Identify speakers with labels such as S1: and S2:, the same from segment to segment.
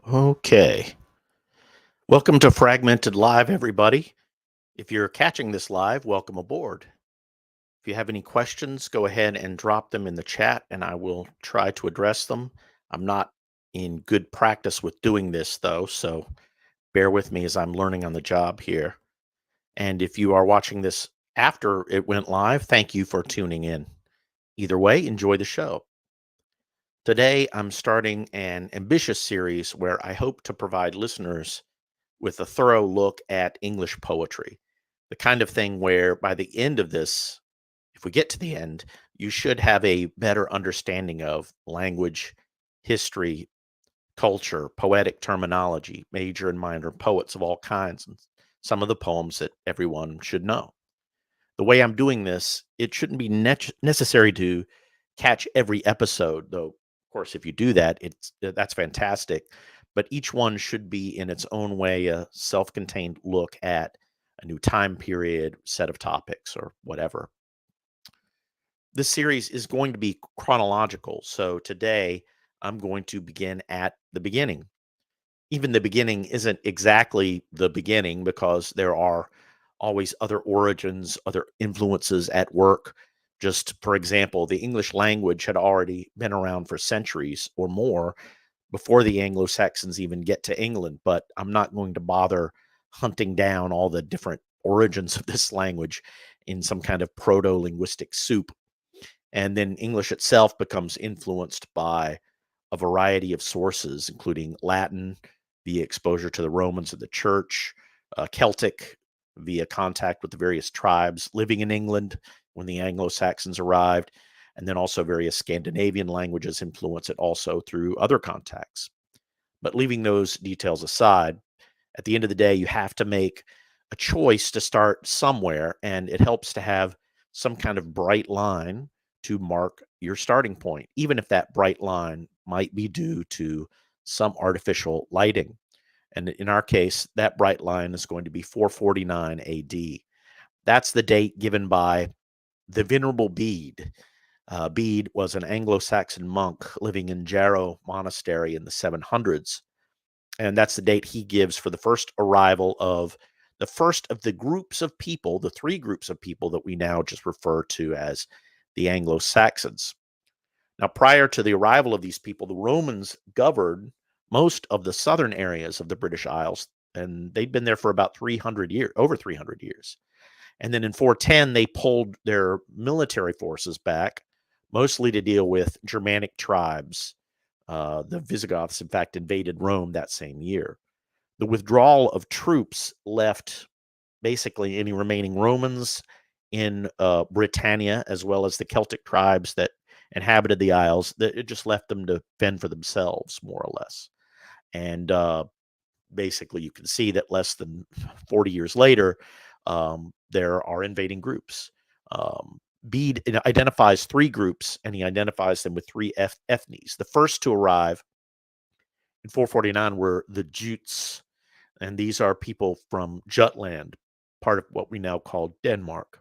S1: Okay. Welcome to Fragmented Live, everybody. If you're catching this live, welcome aboard. If you have any questions, go ahead and drop them in the chat and I will try to address them. I'm not in good practice with doing this, though, so bear with me as I'm learning on the job here. And if you are watching this after it went live, thank you for tuning in. Either way, enjoy the show. Today, I'm starting an ambitious series where I hope to provide listeners with a thorough look at English poetry. The kind of thing where by the end of this, if we get to the end, you should have a better understanding of language, history, culture, poetic terminology, major and minor poets of all kinds, and some of the poems that everyone should know. The way I'm doing this, it shouldn't be necessary to catch every episode, though. Of course, if you do that, that's fantastic. But each one should be in its own way a self-contained look at a new time period, set of topics, or whatever. This series is going to be chronological. So today, I'm going to begin at the beginning. Even the beginning isn't exactly the beginning because there are always other origins, other influences at work. Just for example, the English language had already been around for centuries or more before the Anglo-Saxons even get to England, but I'm not going to bother hunting down all the different origins of this language in some kind of proto-linguistic soup. And then English itself becomes influenced by a variety of sources, including Latin via exposure to the Romans and the church, Celtic via contact with the various tribes living in England when the Anglo-Saxons arrived, and then also various Scandinavian languages influence it also through other contacts. But leaving those details aside, at the end of the day, you have to make a choice to start somewhere, and it helps to have some kind of bright line to mark your starting point, even if that bright line might be due to some artificial lighting. And in our case, that bright line is going to be 449 AD. That's the date given by the Venerable Bede. Bede was an Anglo-Saxon monk living in Jarrow Monastery in the 700s, and that's the date he gives for the first arrival of the first of the groups of people, the three groups of people that we now just refer to as the Anglo-Saxons. Now, prior to the arrival of these people, the Romans governed most of the southern areas of the British Isles, and they'd been there for about 300 years, over 300 years. And then in 410, they pulled their military forces back, mostly to deal with Germanic tribes. The Visigoths, in fact, invaded Rome that same year. The withdrawal of troops left basically any remaining Romans in Britannia, as well as the Celtic tribes that inhabited the Isles. That it just left them to fend for themselves, more or less. And basically, you can see that less than 40 years later, there are invading groups. Bede identifies three groups, and he identifies them with three ethnies. The first to arrive in 449 were the Jutes, and these are people from Jutland, part of what we now call Denmark.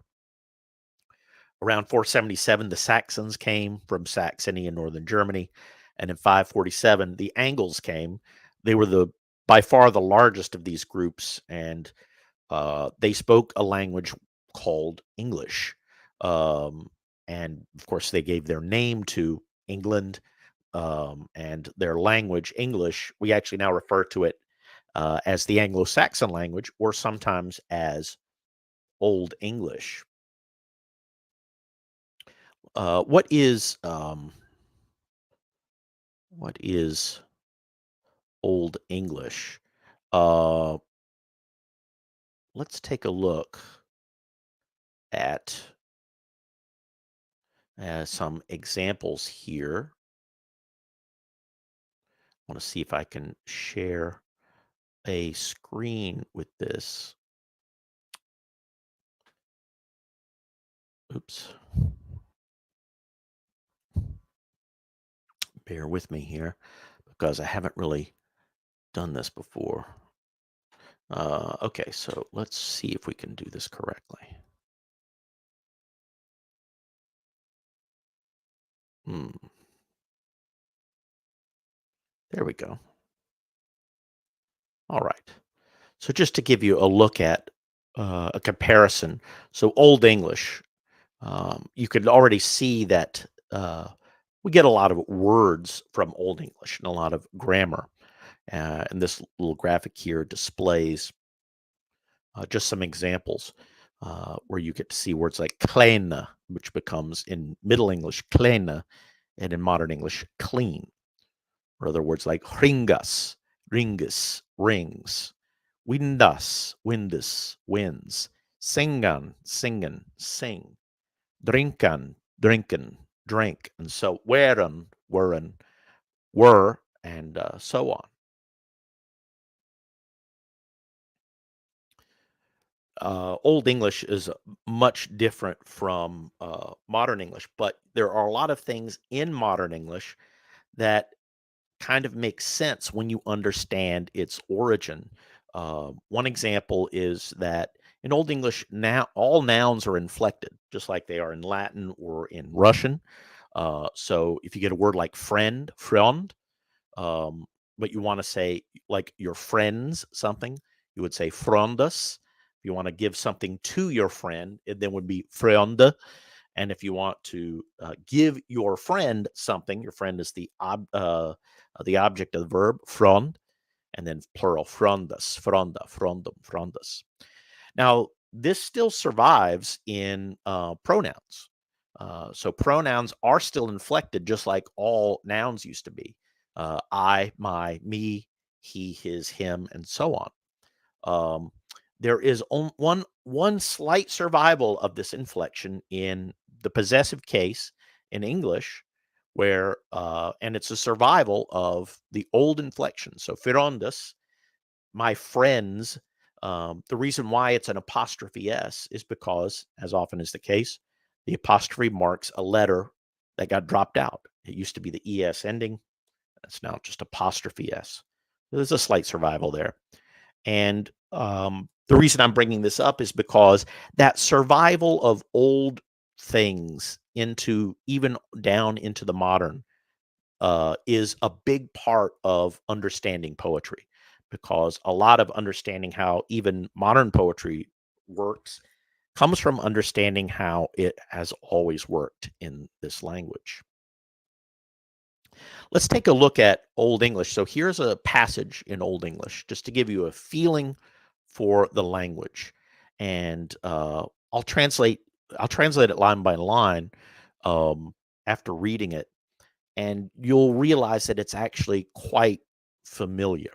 S1: Around 477, the Saxons came from Saxony in northern Germany, and in 547, the Angles came. They were by far the largest of these groups, and they spoke a language called English. Um, and of course, they gave their name to England and their language, English. We actually now refer to it as the Anglo-Saxon language, or sometimes as Old English. What is Old English? Uh, let's take a look at some examples here. I want to see if I can share a screen with this. Oops. Bear with me here because I haven't really done this before. Okay, so let's see if we can do this correctly. There we go. All right. So just to give you a look at a comparison, so Old English, you could already see that we get a lot of words from Old English and a lot of grammar. And this little graphic here displays just some examples where you get to see words like kleine, which becomes in Middle English kleine, and in Modern English clean. Or other words like ringas, ringus, rings, windas, windus, winds, singan, singen, sing, drinkan, drinken, drink, and so weren, weren, were, and so on. Old English is much different from modern English, but there are a lot of things in modern English that kind of makes sense when you understand its origin. One example is that in Old English, now all nouns are inflected, just like they are in Latin or in Russian. So if you get a word like friend, friend, um, but you want to say like your friends something, you would say frondas. If you want to give something to your friend, it then would be frende. And if you want to give your friend something, your friend is the object of the verb frond, and then plural frondas, fronda, frondum, frondas. Now, this still survives in pronouns. So pronouns are still inflected just like all nouns used to be. I, my, me, he, his, him, and so on. Um, there is one slight survival of this inflection in the possessive case in English, where and it's a survival of the old inflection. So ferondus, my friends. The reason why it's an apostrophe s is because, as often is the case, the apostrophe marks a letter that got dropped out. It used to be the es ending. It's now just apostrophe s. There's a slight survival there. And the reason I'm bringing this up is because that survival of old things into even down into the modern is a big part of understanding poetry, because a lot of understanding how even modern poetry works comes from understanding how it has always worked in this language. Let's take a look at Old English. So here's a passage in Old English just to give you a feeling for the language, and I'll translate. I'll translate it line by line after reading it, and you'll realize that it's actually quite familiar.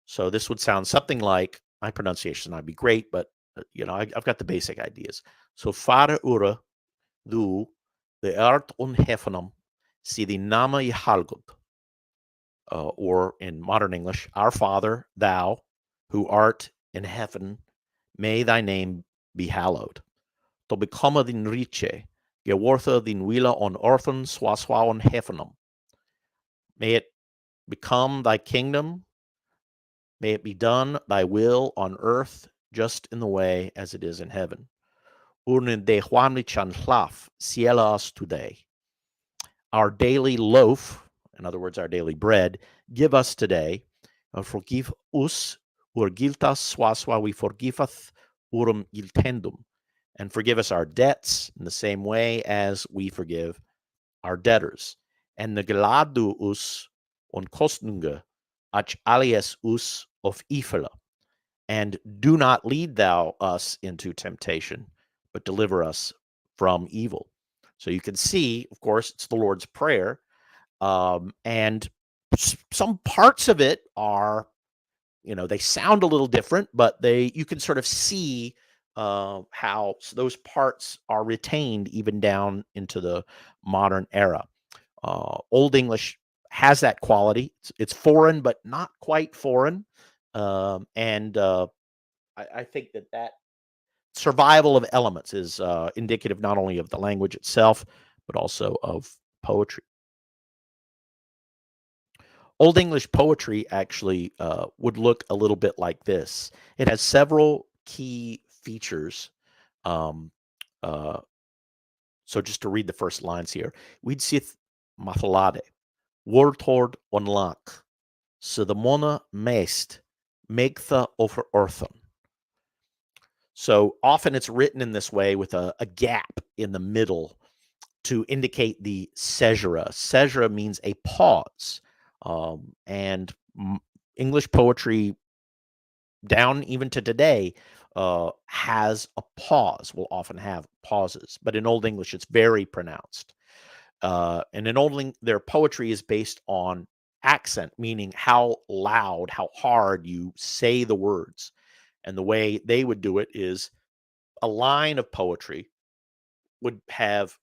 S1: So this would sound something like, my pronunciation might be great, but I've got the basic ideas. So fare ure du the art on hefenum si the nama I halgod, or in modern English, our Father, thou who art in heaven, may thy name be hallowed. To become din riche, gewortha din wila on orphan swaswa on hefenum. May it become thy kingdom. May it be done thy will on earth, just in the way as it is in heaven. Urne de huamni chan hlaf, ciela us today. Our daily loaf, in other words, our daily bread, give us today. Forgive us, ur giltas swaswa we forgiveth urum giltendum. And forgive us our debts in the same way as we forgive our debtors. And negladu us on kostnunge, ach alias us of ifela. And do not lead thou us into temptation, but deliver us from evil. So you can see, of course, it's the Lord's Prayer. And some parts of it are, they sound a little different, but you can sort of see how those parts are retained even down into the modern era. Old English has that quality. It's foreign, but not quite foreign. And I think that survival of elements is indicative not only of the language itself, but also of poetry. Old English poetry actually would look a little bit like this. It has several key features. Um, uh, so just to read the first lines here, we'd sith mathalade, woordtord onlak, so the mona meest, Megtha over earthen. So often it's written in this way with a gap in the middle to indicate the caesura. Caesura means a pause. And English poetry, down even to today, has a pause, will often have pauses. But in Old English, it's very pronounced. And in Old their poetry is based on accent, meaning how loud, how hard you say the words. And the way they would do it is a line of poetry would have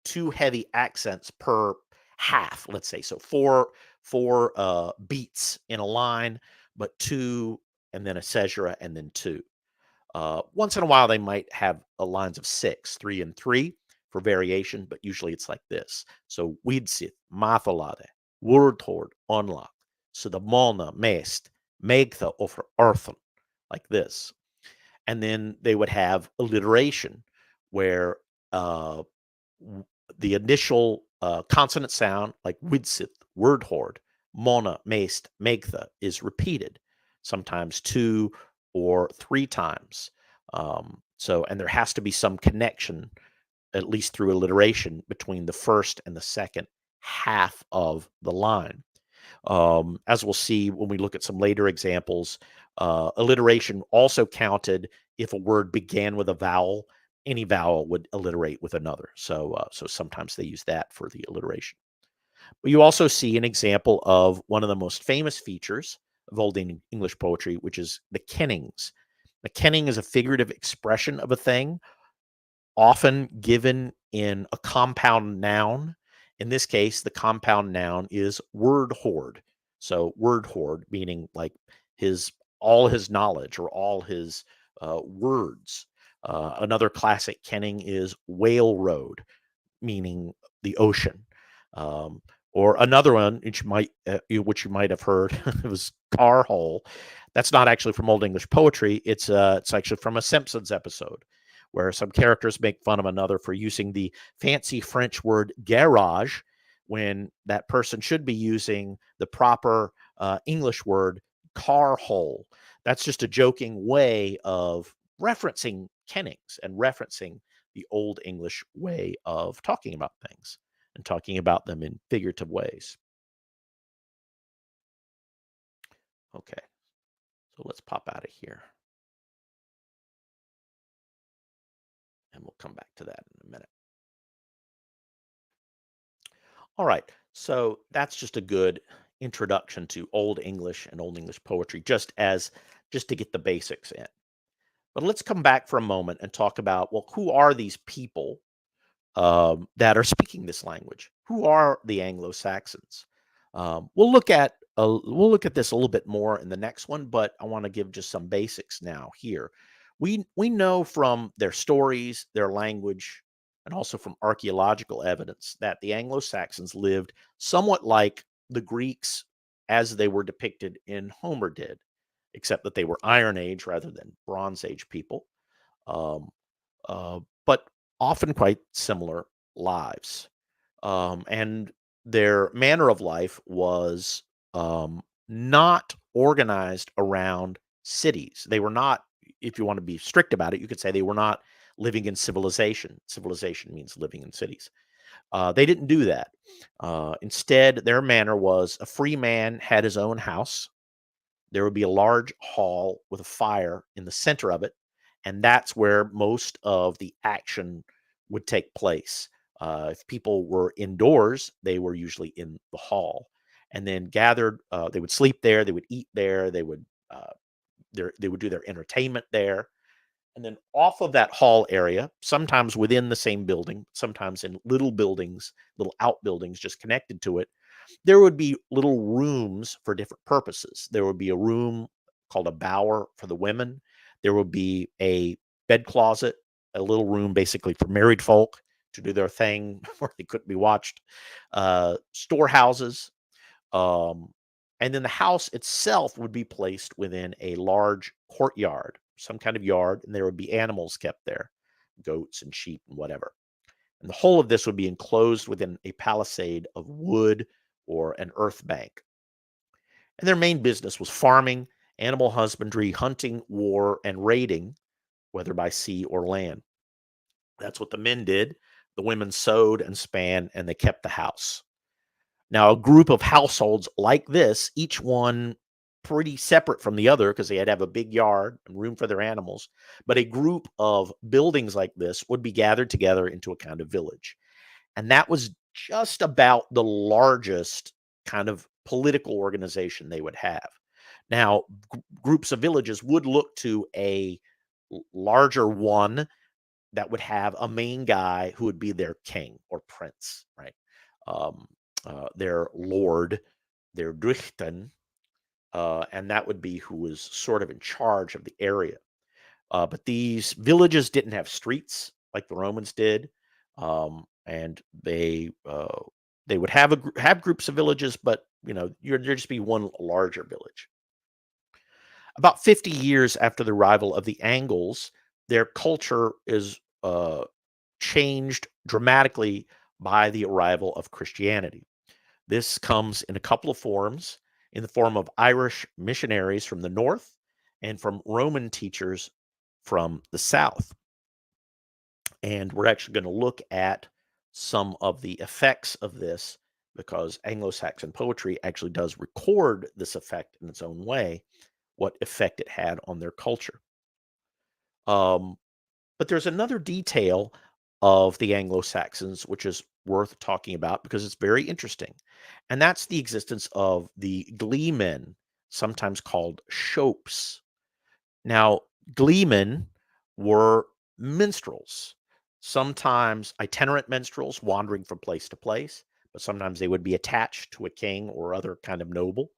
S1: two heavy accents per half, let's say. So four beats in a line, but two, and then a caesura, and then two. Once in a while, they might have lines of 6, 3 and 3 for variation, but usually it's like this. So Widsith, Matholade, Wordhord, Onlak, so the Mona, Mest, Megtha over Earthen, like this. And then they would have alliteration where the initial consonant sound, like Widsith, Wordhord, Mona, Mest, Megtha, is repeated, sometimes 2 or 3 times. And there has to be some connection, at least through alliteration, between the first and the second half of the line. As we'll see when we look at some later examples, alliteration also counted if a word began with a vowel. Any vowel would alliterate with another. So sometimes they use that for the alliteration. But you also see an example of one of the most famous features of Old English poetry, which is the kennings. The kenning is a figurative expression of a thing, often given in a compound noun. In this case, the compound noun is word hoard. So word hoard, meaning like all his knowledge or all his words. Another classic kenning is whale road, meaning the ocean. Or another one, which you might have heard, it was car hole. That's not actually from Old English poetry. It's actually from a Simpsons episode where some characters make fun of another for using the fancy French word garage when that person should be using the proper English word car hole. That's just a joking way of referencing kennings and referencing the Old English way of talking about things and talking about them in figurative ways. Okay, so let's pop out of here. And we'll come back to that in a minute. All right, so that's just a good introduction to Old English and Old English poetry, just to get the basics in. But let's come back for a moment and talk about, well, who are these people that are speaking this language? Who are the Anglo-Saxons? We'll look at this a little bit more in the next one, but I want to give just some basics now here. We know from their stories, their language, and also from archaeological evidence that the Anglo-Saxons lived somewhat like the Greeks as they were depicted in Homer did, except that they were Iron Age rather than Bronze Age people. Um, but often quite similar lives. And their manner of life was not organized around cities. They were not, if you want to be strict about it, you could say they were not living in civilization. Civilization means living in cities. They didn't do that. Instead, their manner was a free man had his own house. There would be a large hall with a fire in the center of it, and that's where most of the action would take place. If people were indoors, they were usually in the hall, and then gathered. They would sleep there. They would eat there. They would do their entertainment there, and then off of that hall area, sometimes within the same building, sometimes in little buildings, little outbuildings just connected to it, there would be little rooms for different purposes. There would be a room called a bower for the women. There would be a bed closet, a little room basically for married folk to do their thing where they couldn't be watched. Storehouses. Um, and then the house itself would be placed within a large courtyard, some kind of yard, and there would be animals kept there, goats and sheep and whatever. And the whole of this would be enclosed within a palisade of wood or an earth bank. And their main business was farming animal husbandry, hunting, war, and raiding, whether by sea or land. That's what the men did. The women sewed and span, and they kept the house. Now, a group of households like this, each one pretty separate from the other because they had to have a big yard and room for their animals, but a group of buildings like this would be gathered together into a kind of village. And that was just about the largest kind of political organization they would have. Now, groups of villages would look to a larger one that would have a main guy who would be their king or prince, right? Um, their lord, their Drichten, and that would be who was sort of in charge of the area. But these villages didn't have streets like the Romans did, and they would have have groups of villages, but there'd just be one larger village. About 50 years after the arrival of the Angles, their culture is changed dramatically by the arrival of Christianity. This comes in a couple of forms, in the form of Irish missionaries from the north and from Roman teachers from the south. And we're actually going to look at some of the effects of this because Anglo-Saxon poetry actually does record this effect in its own way, what effect it had on their culture. But there's another detail of the Anglo-Saxons which is worth talking about because it's very interesting, and that's the existence of the gleemen, sometimes called shopes. Now, gleemen were minstrels, sometimes itinerant minstrels wandering from place to place, but sometimes they would be attached to a king or other kind of noble,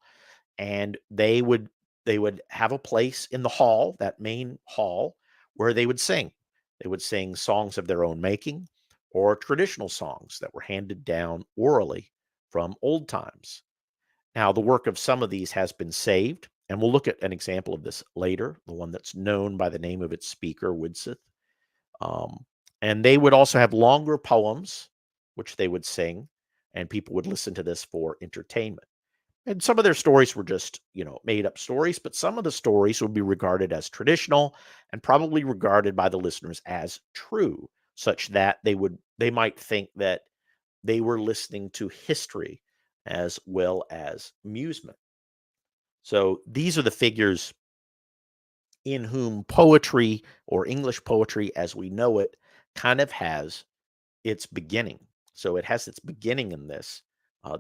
S1: and they would have a place in the hall, that main hall, where they would sing. They would sing songs of their own making or traditional songs that were handed down orally from old times. Now, the work of some of these has been saved, and we'll look at an example of this later, the one that's known by the name of its speaker, Widsith. Um, and they would also have longer poems, which they would sing, and people would listen to this for entertainment. And some of their stories were just, made up stories, but some of the stories would be regarded as traditional and probably regarded by the listeners as true, such that they might think that they were listening to history as well as amusement. So these are the figures in whom poetry or English poetry as we know it kind of has its beginning. So it has its beginning in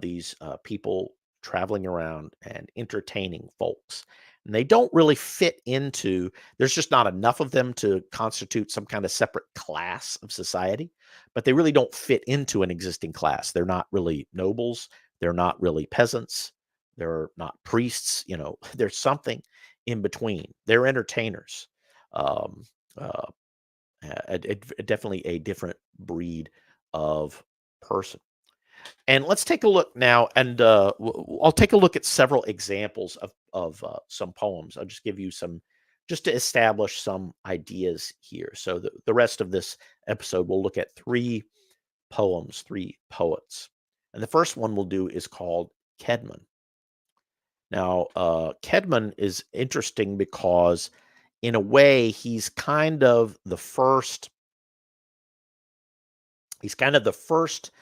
S1: these people traveling around and entertaining folks. And they don't really fit into, there's just not enough of them to constitute some kind of separate class of society, but they really don't fit into an existing class. They're not really nobles. They're not really peasants. They're not priests. There's something in between. They're entertainers. Um, uh, Definitely a different breed of person. And let's take a look now, and I'll take a look at several examples of some poems. I'll just give you some, just to establish some ideas here. So the rest of this episode, we'll look at three poems, three poets. And the first one we'll do is called Cedman. Now, Cedman is interesting because, in a way, he's kind of the first. He's kind of the first.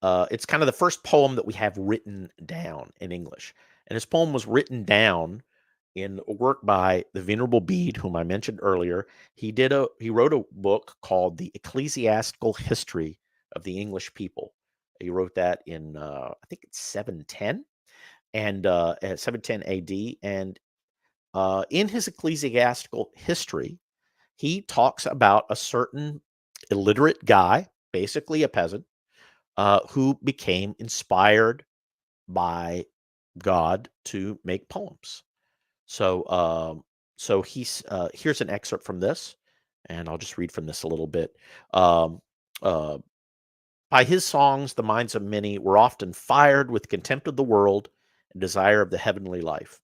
S1: It's kind of the first poem that we have written down in English, and his poem was written down in a work by the Venerable Bede, whom I mentioned earlier. He wrote a book called The Ecclesiastical History of the English People. He wrote that in I think it's 710 and 710 AD, and in his ecclesiastical history, he talks about a certain illiterate guy, basically a peasant, who became inspired by God to make poems. So here's an excerpt from this, and I'll just read from this a little bit. Um, uh, by his songs, the minds of many were often fired with contempt of the world and desire of the heavenly life.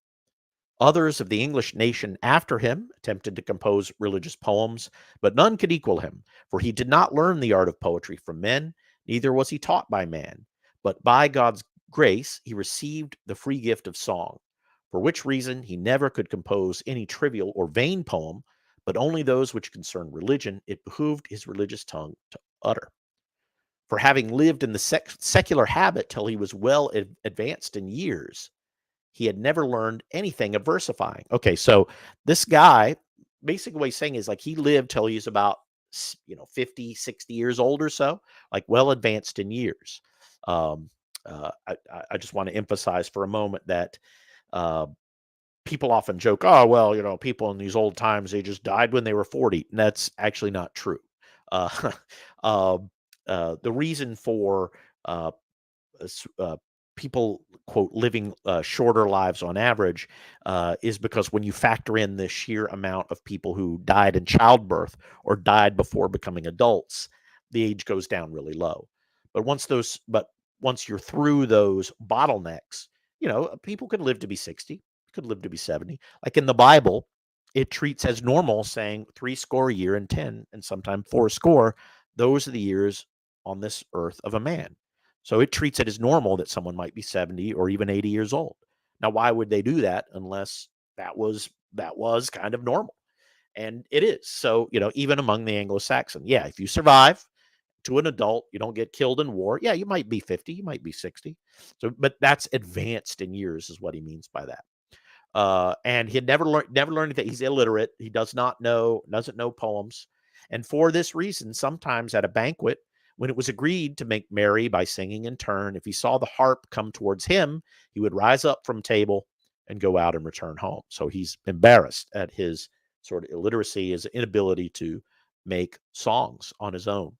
S1: Others of the English nation after him attempted to compose religious poems, but none could equal him, for he did not learn the art of poetry from men, neither was he taught by man, but by God's grace he received the free gift of song. for which reason he never could compose any trivial or vain poem, but only those which concerned religion it behooved his religious tongue to utter. For having lived in the secular habit till he was well advanced in years, he had never learned anything of versifying. Okay, so this guy, basically what he's saying is like he lived till he's about 50, 60 years old or so, like well advanced in years. Um, I just want to emphasize for a moment that uh, people often joke, oh, well, people in these old times, they just died when they were 40. And that's actually not true. Uh, uh, the reason for uh, uh, people quote living shorter lives on average is because when you factor in the sheer amount of people who died in childbirth or died before becoming adults, the age goes down really low. But once you're through those bottlenecks, people could live to be 60, could live to be 70. Like in the Bible, it treats as normal saying 60 and 10, and sometimes 40. Those are the years on this earth of a man. So it treats it as normal that someone might be 70 or even 80 years old. Now, why would they do that unless that was kind of normal? And it is. So, even among the Anglo-Saxon, yeah, if you survive to an adult, you don't get killed in war. Yeah, you might be 50, you might be 60. So, but that's advanced in years, is what he means by that. And he had never learned anything. He's illiterate. He doesn't know poems. And for this reason, sometimes at a banquet, when it was agreed to make merry by singing in turn, if he saw the harp come towards him, he would rise up from table and go out and return home. So he's embarrassed at his sort of illiteracy, his inability to make songs on his own.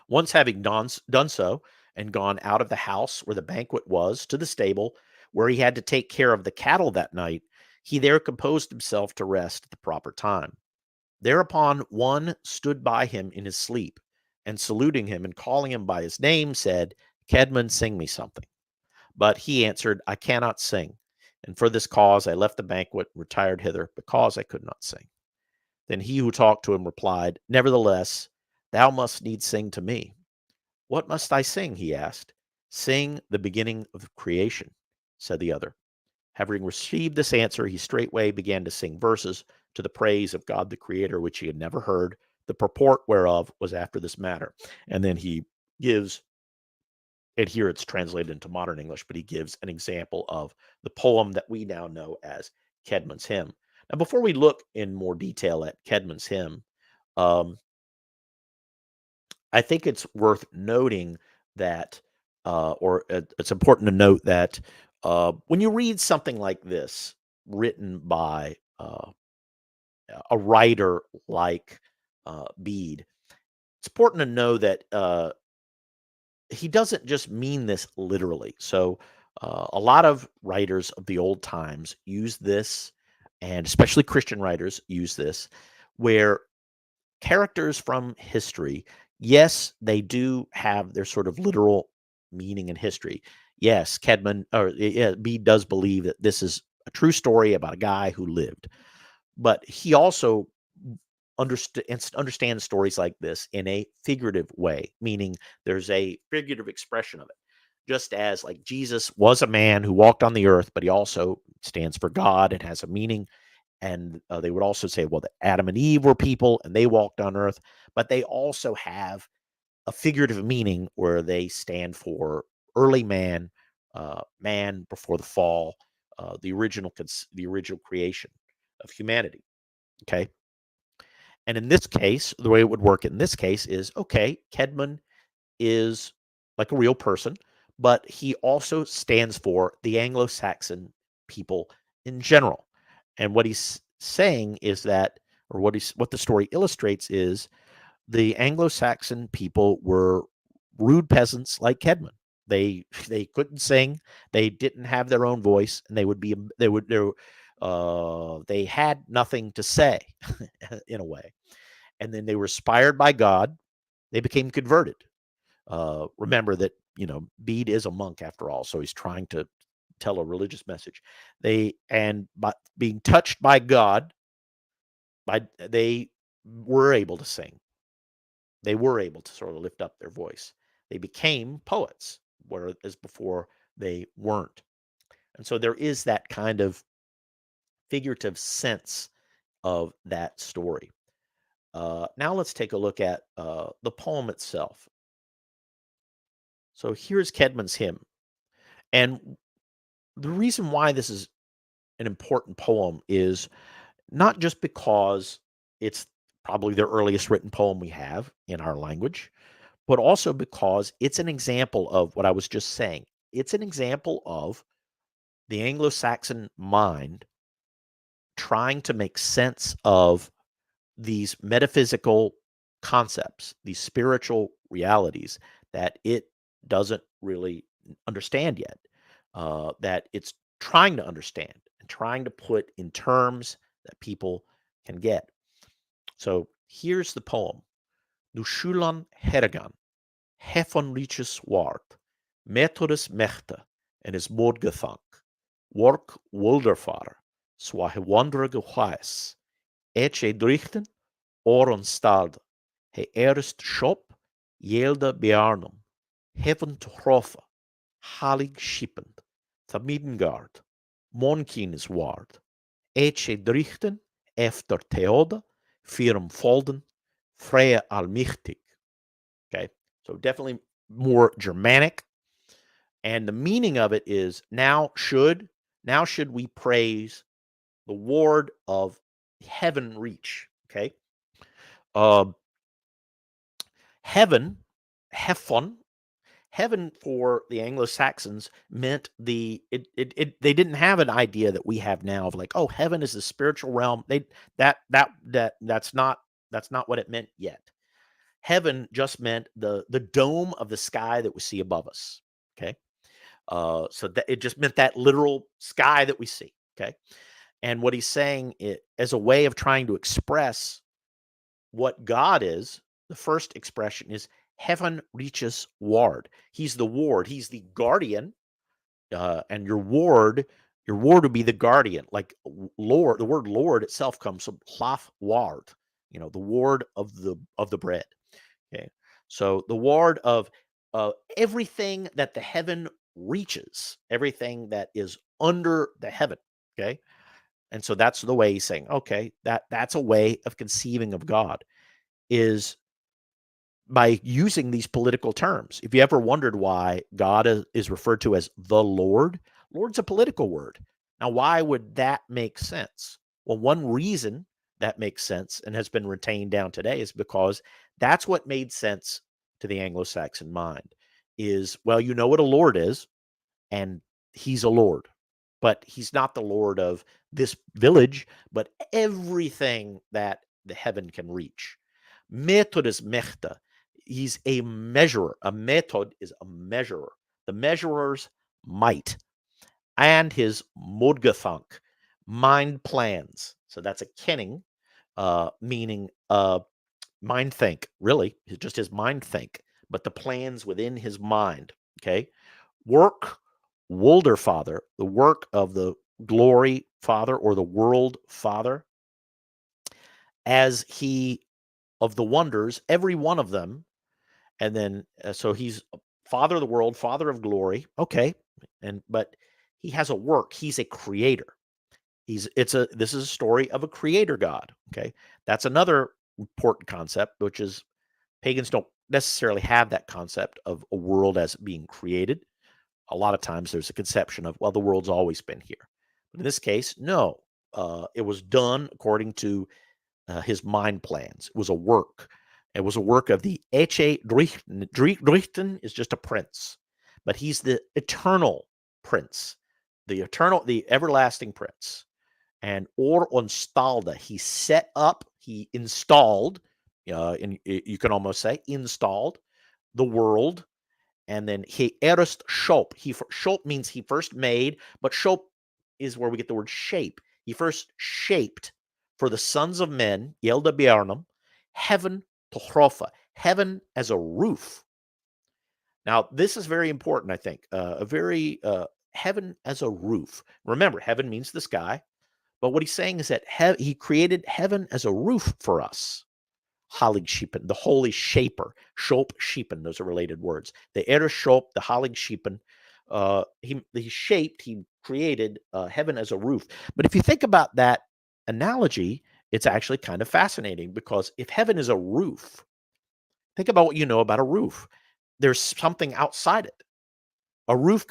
S1: Once having done so and gone out of the house where the banquet was to the stable where he had to take care of the cattle that night, he there composed himself to rest at the proper time. Thereupon one stood by him in his sleep, and saluting him and calling him by his name, said, Kedmon, sing me something. But he answered, I cannot sing, and for this cause I left the banquet and retired hither, because I could not sing. Then he who talked to him replied, Nevertheless, thou must needs sing to me. What must I sing? He asked. Sing the beginning of creation, said the other. Having received this answer, he straightway began to sing verses to the praise of God the Creator, which he had never heard, the purport whereof was after this matter. And then he gives, and here it's translated into modern English, but he gives an example of the poem that we now know as Kedmon's Hymn. Now, before we look in more detail at Kedmon's Hymn, um, I think it's worth noting that, it's important to note that when you read something like this written by a writer like Bede, it's important to know that he doesn't just mean this literally. So, a lot of writers of the old times use this, and especially Christian writers use this, where characters from history, yes, they do have their sort of literal meaning in history. Yes, Kedman or yeah, Bede does believe that this is a true story about a guy who lived, but he also understands stories like this in a figurative way, meaning there's a figurative expression of it. Just as like Jesus was a man who walked on the earth, but he also stands for God and has a meaning. And they would also say, well, that Adam and Eve were people and they walked on earth, but they also have a figurative meaning where they stand for early man, man before the fall, the original creation of humanity. Okay. And in this case, the way it would work in this case is okay, Kedmon is like a real person, but he also stands for the Anglo-Saxon people in general. And what he's saying is that, or what the story illustrates is the Anglo-Saxon people were rude peasants like Kedmon. They couldn't sing, they didn't have their own voice, and they had nothing to say in a way. And then they were inspired by God. They became converted. Remember that Bede is a monk after all, so he's trying to tell a religious message. By being touched by God, they were able to sing. They were able to sort of lift up their voice. They became poets, whereas before they weren't. And so there is that kind of figurative sense of that story. Now let's take a look at the poem itself. So here's Kedmon's hymn. And the reason why this is an important poem is not just because it's probably the earliest written poem we have in our language, but also because it's an example of what I was just saying. It's an example of the Anglo-Saxon mind trying to make sense of these metaphysical concepts, these spiritual realities that it doesn't really understand yet, that it's trying to understand and trying to put in terms that people can get. So here's the poem. Nushulan Hergan, Hefon Riches Wart, Methodus Mechte, en is Mordgethank, Work Wulderfarer, Swahe Wandrige Huis, Eche Drichten, Oron Stad, he erst Shop, Yelde Bearnum, Heaven to Hrofa, Halig Schippend, Thamidengard, Monkines Ward, Eche Drichten, Efter Theoda, Firm Folden, Freya Almichtig. Okay, so definitely more Germanic. And the meaning of it is now should we praise the ward of heaven reach. Okay. Uh, heaven, Hefon, heaven for the Anglo-Saxons meant they didn't have an idea that we have now of like, oh, heaven is the spiritual realm. That's not what it meant yet. Heaven just meant the dome of the sky that we see above us. Okay. So that it just meant that literal sky that we see. Okay. And what he's saying as a way of trying to express what God is, the first expression is heaven reaches ward. He's the ward. He's the guardian. And your ward would be the guardian. Like Lord, the word Lord itself comes from hlaf ward, the ward of the bread. Okay. So the ward of everything that the heaven reaches, everything that is under the heaven. Okay. And so that's the way he's saying, okay, that's a way of conceiving of God is by using these political terms. If you ever wondered why God is referred to as the Lord, Lord's a political word. Now, why would that make sense? Well, one reason that makes sense and has been retained down today is because that's what made sense to the Anglo-Saxon mind is, well, you know what a Lord is, and he's a Lord, but he's not the Lord of this village, but everything that the heaven can reach. Method is mechta. He's a measurer. A method is a measurer. The measurer's might and his modgethank, mind plans. So that's a kenning, meaning mind think, really, just his mind think, but the plans within his mind. Okay. Work, Wolder Father, the work of the glory Father or the world Father, as he of the wonders, every one of them. And then, so he's Father of the world, Father of glory. Okay. But he has a work. He's a creator. This is a story of a creator God. Okay. That's another important concept, which is pagans don't necessarily have that concept of a world as being created. A lot of times there's a conception of, well, the world's always been here. But in this case, no. It was done according to his mind plans. It was a work. It was a work of the Eche Drichten. Drichten is just a prince, but he's the eternal prince, the everlasting prince. And or onstalda, he set up, he installed, and you can almost say installed the world. And then he erst shop. Shop means he first made, but shop is where we get the word shape. He first shaped for the sons of men, Yelda Bjarnam, heaven to Hrofa, heaven as a roof. Now, this is very important, I think. Heaven as a roof. Remember, heaven means the sky. But what he's saying is that he created heaven as a roof for us. Heiligshepen, the holy shaper, Shop-Shepen, those are related words. The Shop, the Heiligshepen, he created heaven as a roof. But if you think about that analogy, it's actually kind of fascinating, because if heaven is a roof, think about what you know about a roof. There's something outside it. A roof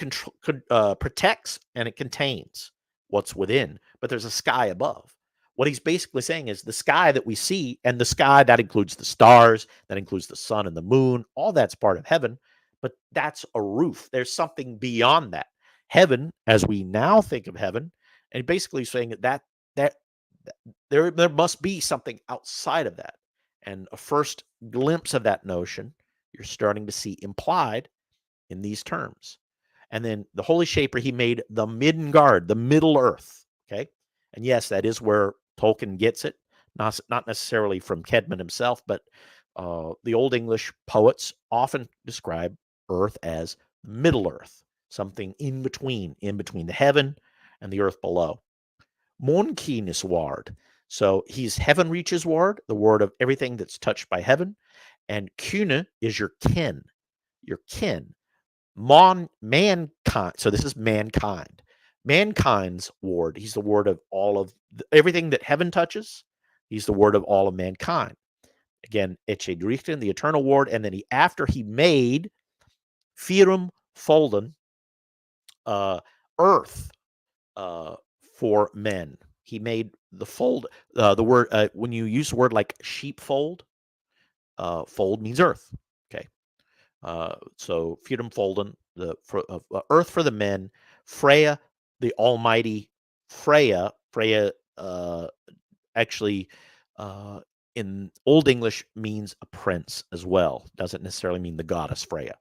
S1: protects and it contains what's within, but there's a sky above. What he's basically saying is the sky that we see, and the sky that includes the stars, that includes the sun and the moon, all that's part of heaven, but that's a roof. There's something beyond that. Heaven, as we now think of heaven, and basically saying that there must be something outside of that. And a first glimpse of that notion you're starting to see implied in these terms. And then the Holy Shaper, he made the Midgard, the Middle Earth. Okay. And yes, that is where Tolkien gets it, not necessarily from Kedman himself, but the Old English poets often describe Earth as Middle Earth, something in between the heaven and the earth below. Månkinnes ward. So he's heaven reaches ward, the word of everything that's touched by heaven. And kune is your kin, your kin. Mankind. So this is mankind. Mankind's ward. He's the ward of all of everything that heaven touches. He's the word of all of mankind. Again, Etchedrichten, the eternal ward. And then after he made Firum Folden, earth for men. He made the fold. The word when you use a word like sheepfold, fold means earth. Okay. So Firum Folden, the earth for the men. Freya, the Almighty Freya. Freya actually in Old English means a prince as well. Doesn't necessarily mean the goddess Freya.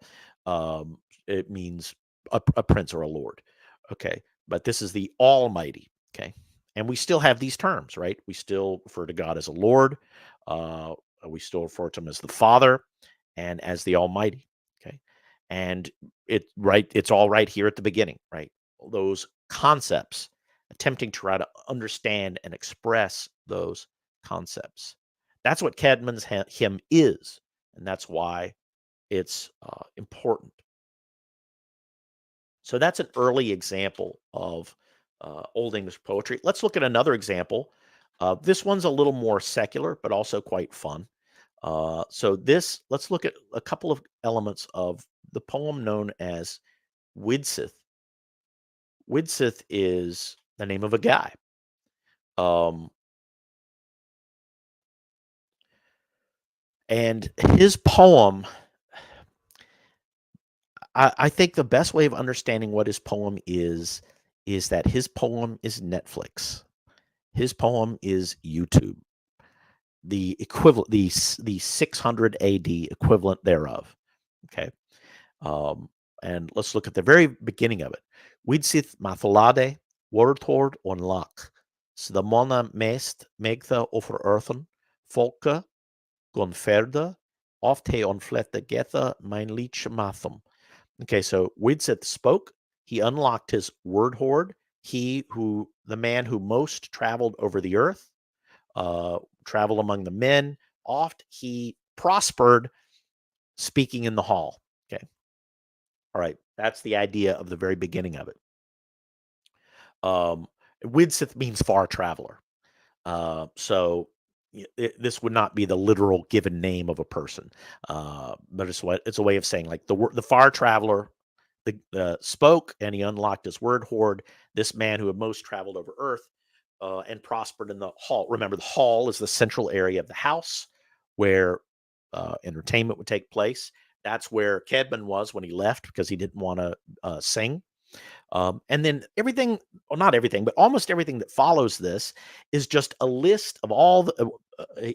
S1: It means a prince or a lord. Okay, but this is the Almighty. Okay, and we still have these terms, right? We still refer to God as a Lord. We still refer to him as the Father and as the Almighty. Okay, and it's all right here at the beginning, right? Those concepts, attempting to try to understand and express those concepts. That's what Cadman's hymn is, and that's why it's important. So that's an early example of Old English poetry. Let's look at another example. This one's a little more secular, but also quite fun. Let's look at a couple of elements of the poem known as Widsith. Widsith is the name of a guy. And his poem, I think the best way of understanding what his poem is that his poem is Netflix. His poem is YouTube. The equivalent, the 600 AD equivalent thereof. Okay. And let's look at the very beginning of it. Widsith matholade, wordhord on lak. Sdamona mest megtha over earthen, folke, gonferde, ofte on flette getha mein liche mathum. Okay, so Widsith spoke. He unlocked his word hoard. The man who most traveled over the earth, traveled among the men. Oft he prospered speaking in the hall. Okay. All right. That's the idea of the very beginning of it. Widsith means far traveler. So this would not be the literal given name of a person, but it's a way of saying like the far traveler spoke, and he unlocked his word hoard. This man who had most traveled over earth and prospered in the hall. Remember, the hall is the central area of the house where entertainment would take place. That's where Kedman was when he left, because he didn't want to sing. And then everything, well, not everything, but almost everything that follows this is just a list of all the.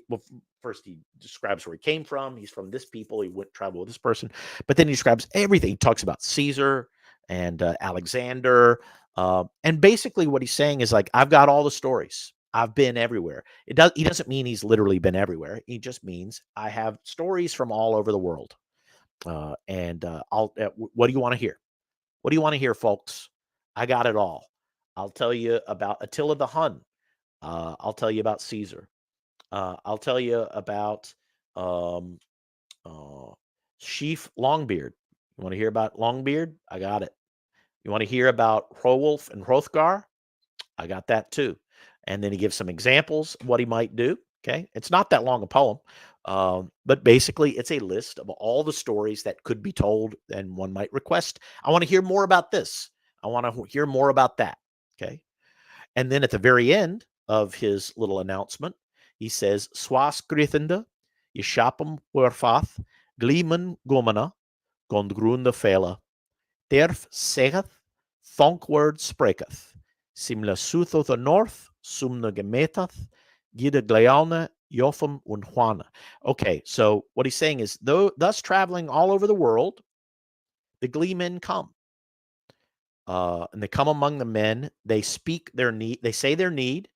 S1: Well, first, he describes where he came from. He's from this people. He went travel with this person, but then he describes everything. He talks about Caesar and Alexander, and basically what he's saying is like, I've got all the stories. I've been everywhere. He doesn't mean he's literally been everywhere. He just means I have stories from all over the world. What do you want to hear? What do you want to hear, folks? I got it all. I'll tell you about Attila the Hun. I'll tell you about Caesar. I'll tell you about Um, Sheaf Longbeard. You want to hear about Longbeard? I got it. You want to hear about Hrolwulf and Hrothgar? I got that too. And then he gives some examples of what he might do. Okay. It's not that long a poem, but basically it's a list of all the stories that could be told, and one might request, I want to hear more about this. I want to hear more about that. Okay. And then at the very end of his little announcement, he says, Swas grithende, Yeshapum werfath, Gleeman gomana, Gondgrunde fela, Derf saith, Thonkword spreketh, Simla Sutho the North, Sumna Gemetath, Gida Glealna, Jotham und Juana. Okay, so what he's saying is, though, thus traveling all over the world, the gleemen come. And they come among the men. They speak their need. They say their need,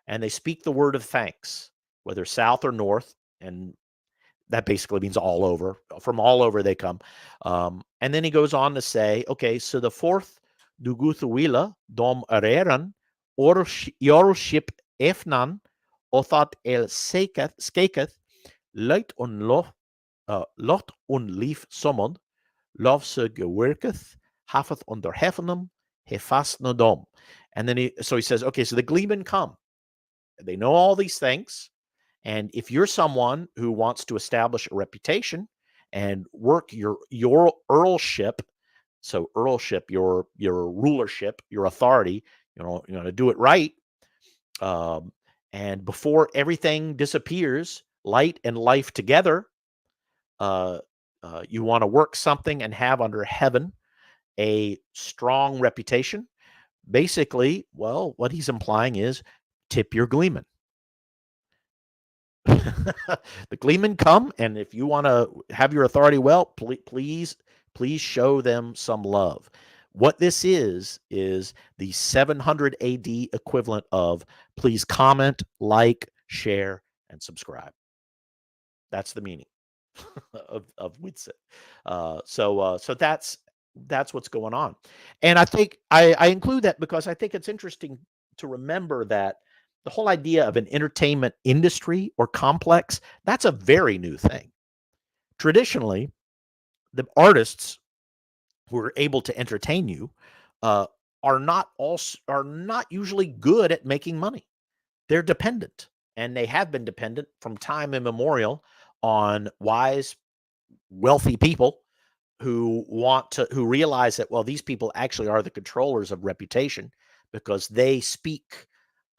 S1: and they speak the word of thanks, whether south or north. And that basically means all over. From all over they come. And then he goes on to say, okay, so the fourth Duguthuila dom areran yorship efnan othat el skeketh leit on lot on lief somod lofse gewerketh hafeth onder hefenum hefast nodom. And then he says, okay, so the gleemen come. They know all these things. And if you're someone who wants to establish a reputation and work your earlship, so earlship, your rulership, your authority, you know to do it right, and before everything disappears, light and life together, you want to work something and have under heaven a strong reputation. Basically, well, what he's implying is tip your gleeman. The gleemen come, and if you want to have your authority well, please show them some love. What this is the 700 AD equivalent of please comment, like, share, and subscribe. That's the meaning of Witzit. So that's what's going on. And I think I include that because I think it's interesting to remember that the whole idea of an entertainment industry or complex, that's a very new thing. Traditionally, the artists who are able to entertain you are not usually good at making money. They're dependent, and they have been dependent from time immemorial on wise, wealthy people who realize that, well, these people actually are the controllers of reputation because they speak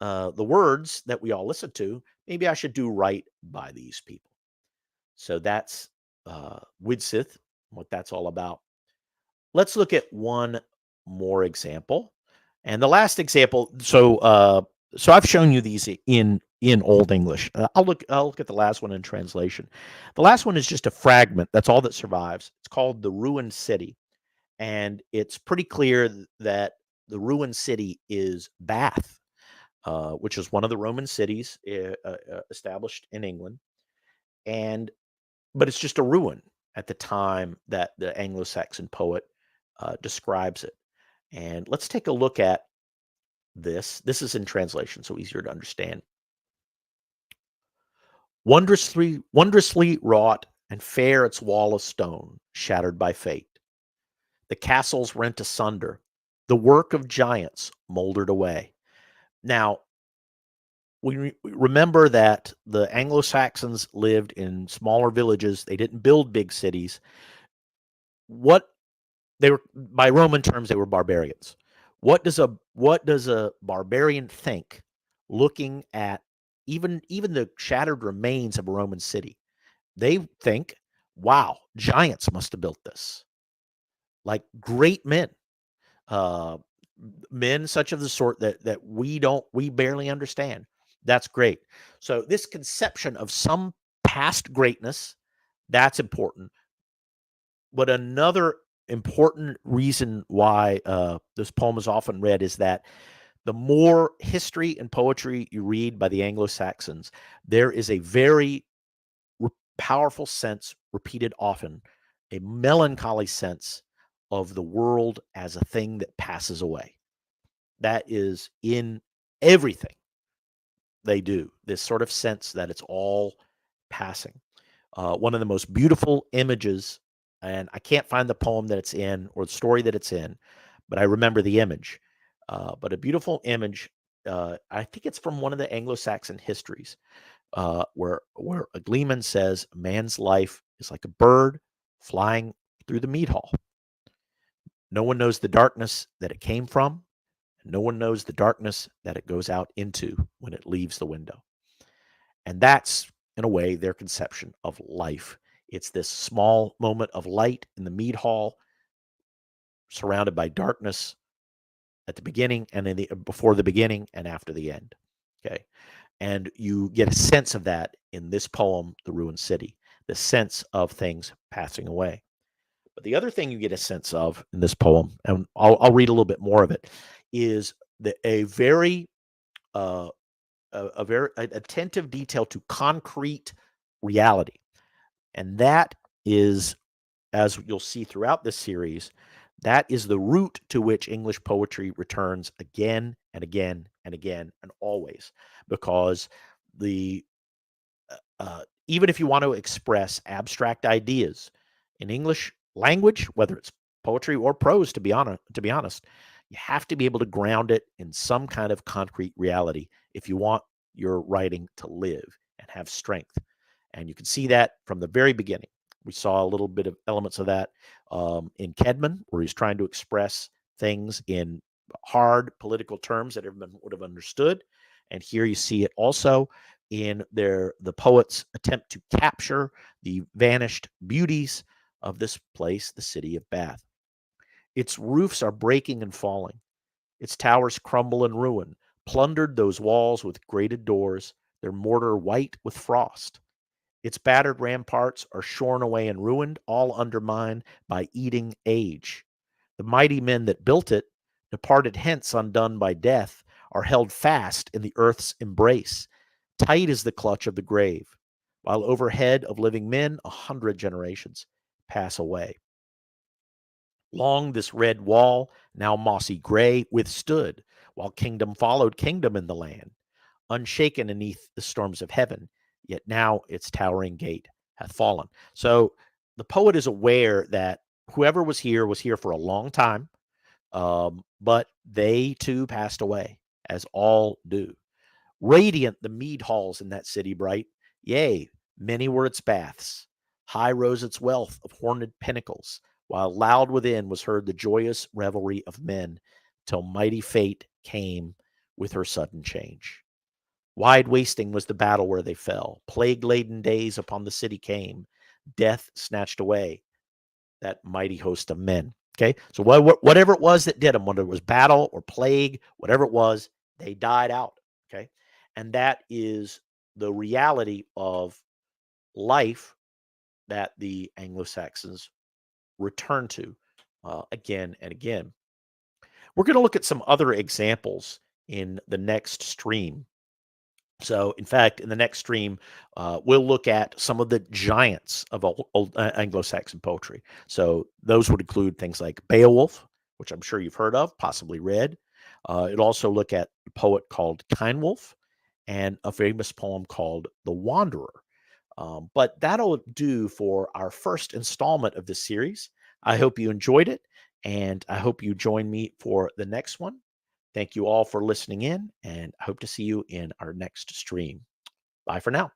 S1: the words that we all listen to. Maybe I should do right by these people. So that's Widsith, what that's all about. Let's look at one more example. And the last example, so I've shown you these in Old English. I'll look at the last one in translation. The last one is just a fragment. That's all that survives. It's called The Ruined City. And it's pretty clear that the ruined city is Bath, which is one of the Roman cities established in England. But it's just a ruin at the time that the Anglo-Saxon poet describes it. And let's take a look at this. This is in translation, so easier to understand. Wondrously wrought and fair its wall of stone, shattered by fate. The castles rent asunder, the work of giants moldered away. Now, we remember that the Anglo-Saxons lived in smaller villages. They didn't build big cities. They were, by Roman terms, they were barbarians. What does a barbarian think looking at even the shattered remains of a Roman city? They think, wow, giants must have built this. Like great men. Men such of the sort that we barely understand. That's great. So this conception of some past greatness, that's important. But another important reason why this poem is often read is that the more history and poetry you read by the Anglo-Saxons, there is a very powerful sense, repeated often, a melancholy sense of the world as a thing that passes away. That is in everything they do, this sort of sense that it's all passing. one of the most beautiful images, and I can't find the poem that it's in or the story that it's in, but I remember the image. But a beautiful image. I think it's from one of the Anglo-Saxon histories, where a gleeman says, "A man's life is like a bird flying through the mead hall. No one knows the darkness that it came from, and no one knows the darkness that it goes out into when it leaves the window." And that's, in a way, their conception of life. It's this small moment of light in the mead hall, surrounded by darkness at the beginning and before the beginning and after the end. Okay. And you get a sense of that in this poem, The Ruined City, the sense of things passing away. But the other thing you get a sense of in this poem, and I'll read a little bit more of it, is a very attentive detail to concrete reality. And that is, as you'll see throughout this series, that is the root to which English poetry returns again and again and again and always, because the even if you want to express abstract ideas in English language, whether it's poetry or prose, to be honest, you have to be able to ground it in some kind of concrete reality if you want your writing to live and have strength. And you can see that from the very beginning. We saw a little bit of elements of that in Kedman, where he's trying to express things in hard political terms that everyone would have understood. And here you see it also in the poet's attempt to capture the vanished beauties of this place, the city of Bath. Its roofs are breaking and falling. Its towers crumble and ruin, plundered those walls with grated doors, their mortar white with frost. Its battered ramparts are shorn away and ruined, all undermined by eating age. The mighty men that built it, departed hence undone by death, are held fast in the earth's embrace. Tight is the clutch of the grave, while overhead of living men 100 generations pass away. Long this red wall, now mossy gray, withstood, while kingdom followed kingdom in the land, unshaken beneath the storms of heaven, yet now its towering gate hath fallen. So the poet is aware that whoever was here for a long time, but they too passed away, as all do. Radiant the mead halls in that city bright, yea, many were its baths. High rose its wealth of horned pinnacles, while loud within was heard the joyous revelry of men, till mighty fate came with her sudden change. Wide wasting was the battle where they fell. Plague-laden days upon the city came. Death snatched away that mighty host of men. Okay, so whatever it was that did them, whether it was battle or plague, whatever it was, they died out. Okay, and that is the reality of life that the Anglo-Saxons return to again and again. We're going to look at some other examples in the next stream. So, in fact, in the next stream, we'll look at some of the giants of old Anglo-Saxon poetry. So, those would include things like Beowulf, which I'm sure you've heard of, possibly read. It'll also look at a poet called Kynwulf and a famous poem called The Wanderer. But that'll do for our first installment of this series. I hope you enjoyed it, and I hope you join me for the next one. Thank you all for listening in, and I hope to see you in our next stream. Bye for now.